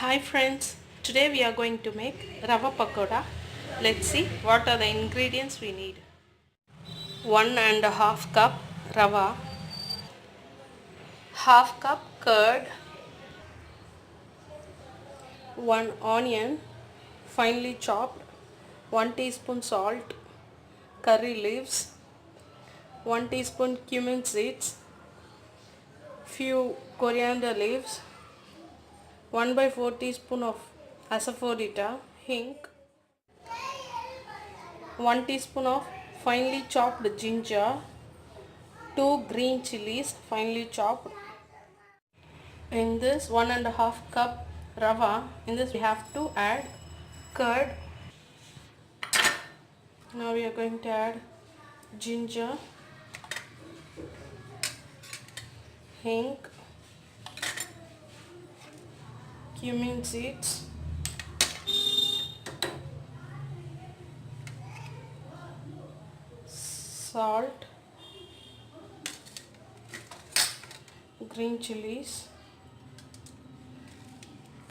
Hi friends, today we are going to make Rava pakoda. Let's see what are the ingredients we need. 1.5 cup Rava, half cup curd, 1 onion finely chopped, 1 teaspoon salt, curry leaves, 1 teaspoon cumin seeds, few coriander leaves, 1/4 teaspoon of asafoetida, hing, 1 teaspoon of finely chopped ginger, 2 green chilies finely chopped. In this 1.5 cup rava, in this we have to add curd. Now we are going to add ginger, hing, cumin seeds, salt, green chilies,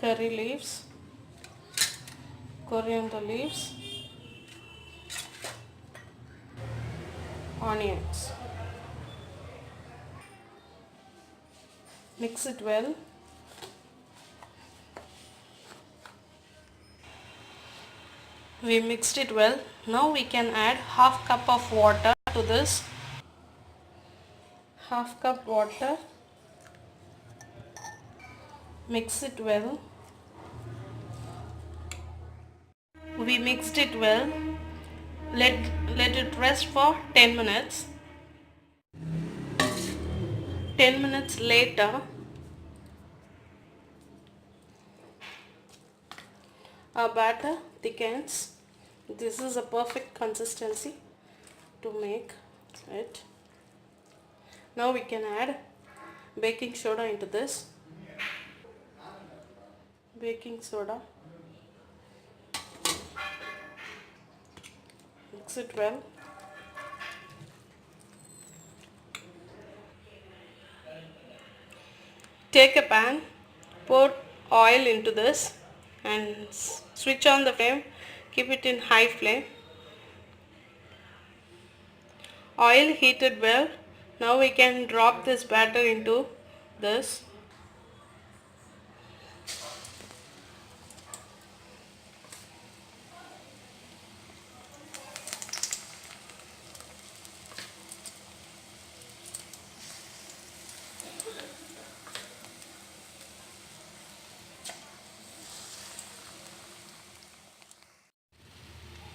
curry leaves, coriander leaves, onions. Mix it well. We mixed it well. Now we can add half cup of water to this. Half cup water. Mix it well. We mixed it well. Let it rest for 10 minutes. 10 minutes later, our batter thickens. This is a perfect consistency to make it. Now we can add baking soda into this. Baking soda. Mix it well. Take a pan, pour oil into this and switch on the flame. Keep it in high flame. Oil heated well. Now we can drop this batter into this.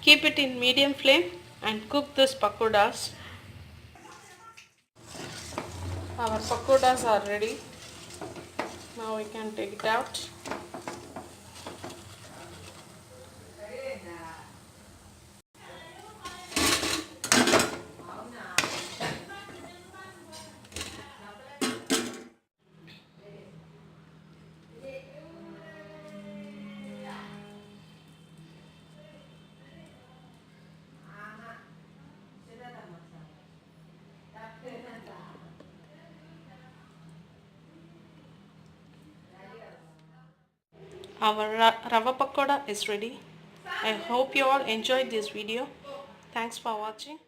Keep it in medium flame and cook this pakodas. Our pakodas are ready. Now we can take it out. Our rava pakoda is ready. I hope you all enjoyed this video. Thanks for watching.